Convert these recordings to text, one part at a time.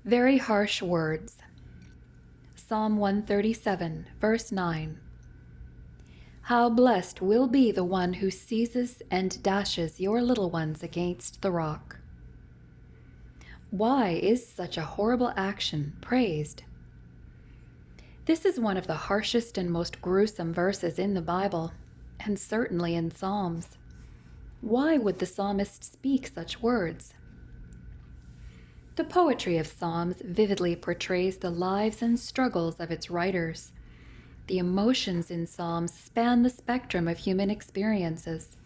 Very harsh words. Psalm 137, verse 9. How blessed will be the one who seizes and dashes your little ones against the rock. Why is such a horrible action praised? This is one of the harshest and most gruesome verses in the Bible, and certainly in Psalms. Why would the psalmist speak such words? The poetry of Psalms vividly portrays the lives and struggles of its writers. The emotions in Psalms span the spectrum of human experiences.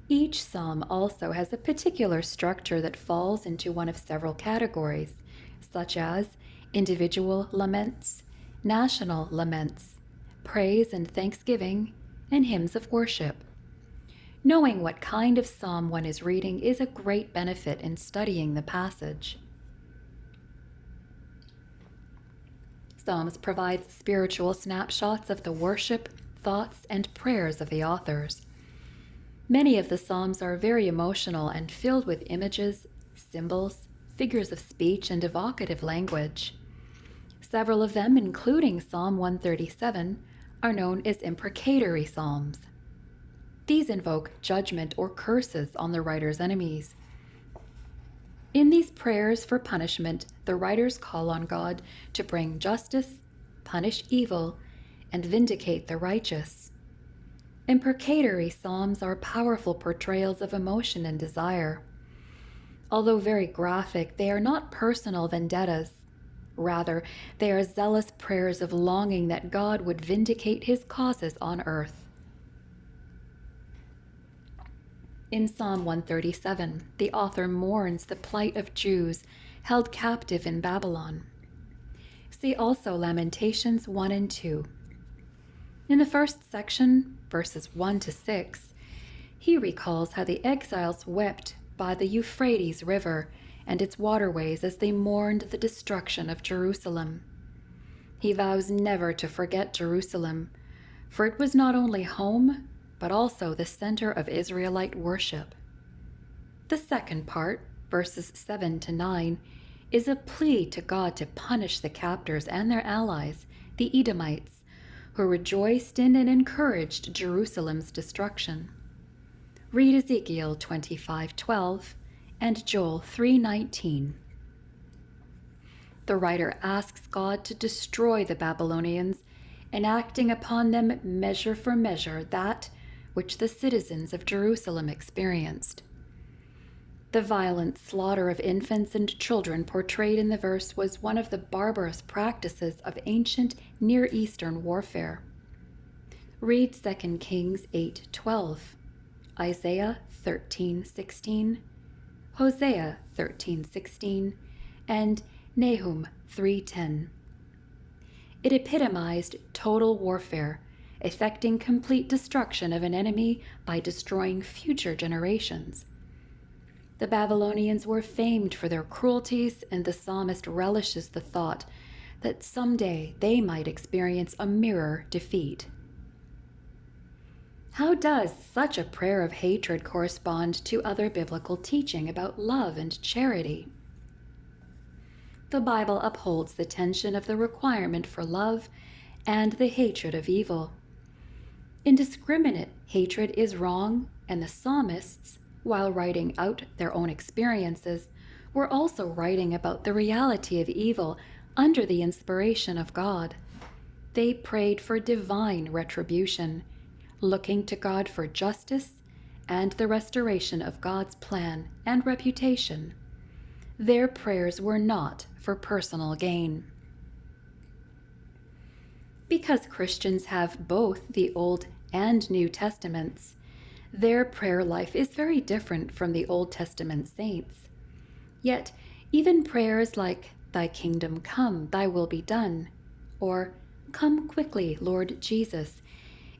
Each psalm also has a particular structure that falls into one of several categories, such as individual laments, national laments, praise and thanksgiving, and hymns of worship. Knowing what kind of psalm one is reading is a great benefit in studying the passage. Psalms provide spiritual snapshots of the worship, thoughts, and prayers of the authors. Many of the Psalms are very emotional and filled with images, symbols, figures of speech, and evocative language. Several of them, including Psalm 137, are known as imprecatory psalms. These invoke judgment or curses on the writer's enemies. In these prayers for punishment, the writers call on God to bring justice, punish evil, and vindicate the righteous. Imprecatory psalms are powerful portrayals of emotion and desire. Although very graphic, they are not personal vendettas. Rather, they are zealous prayers of longing that God would vindicate his causes on earth. In Psalm 137, the author mourns the plight of Jews held captive in Babylon. See also Lamentations 1 and 2. In the first section, verses 1 to 6, he recalls how the exiles wept by the Euphrates River and its waterways as they mourned the destruction of Jerusalem. He vows never to forget Jerusalem, for it was not only home, but also the center of Israelite worship. The second part, verses 7 to 9, is a plea to God to punish the captors and their allies, the Edomites, who rejoiced in and encouraged Jerusalem's destruction. Read Ezekiel 25:12 and Joel 3:19. The writer asks God to destroy the Babylonians, enacting upon them measure for measure that which the citizens of Jerusalem experienced. The violent slaughter of infants and children portrayed in the verse was one of the barbarous practices of ancient Near Eastern warfare. Read 2 Kings 8:12, Isaiah 13:16, Hosea 13:16, and Nahum 3:10. It epitomized total warfare, effecting complete destruction of an enemy by destroying future generations. The Babylonians were famed for their cruelties, and the psalmist relishes the thought that someday they might experience a mirror defeat. How does such a prayer of hatred correspond to other biblical teaching about love and charity? The Bible upholds the tension of the requirement for love and the hatred of evil. Indiscriminate hatred is wrong, and the psalmists, while writing out their own experiences, were also writing about the reality of evil under the inspiration of God. They prayed for divine retribution, looking to God for justice and the restoration of God's plan and reputation. Their prayers were not for personal gain. Because Christians have both the Old and New Testaments, their prayer life is very different from the Old Testament saints. Yet, even prayers like, "Thy kingdom come, thy will be done," or "Come quickly, Lord Jesus,"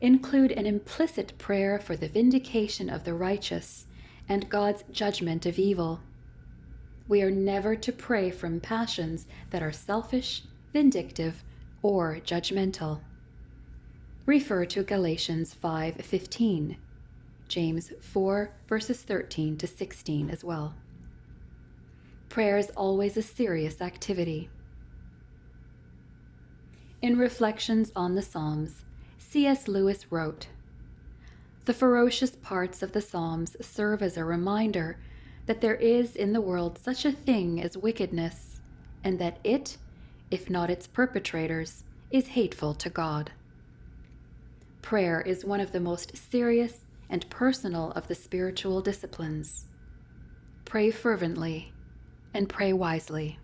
include an implicit prayer for the vindication of the righteous and God's judgment of evil. We are never to pray from passions that are selfish, vindictive, or judgmental. Refer to Galatians 5:15, James 4 verses 13 to 16 as well. Prayer is always a serious activity. In Reflections on the Psalms, C.S. Lewis wrote, "The ferocious parts of the Psalms serve as a reminder that there is in the world such a thing as wickedness, and that it, if not its perpetrators, is hateful to God." Prayer is one of the most serious and personal of the spiritual disciplines. Pray fervently and pray wisely.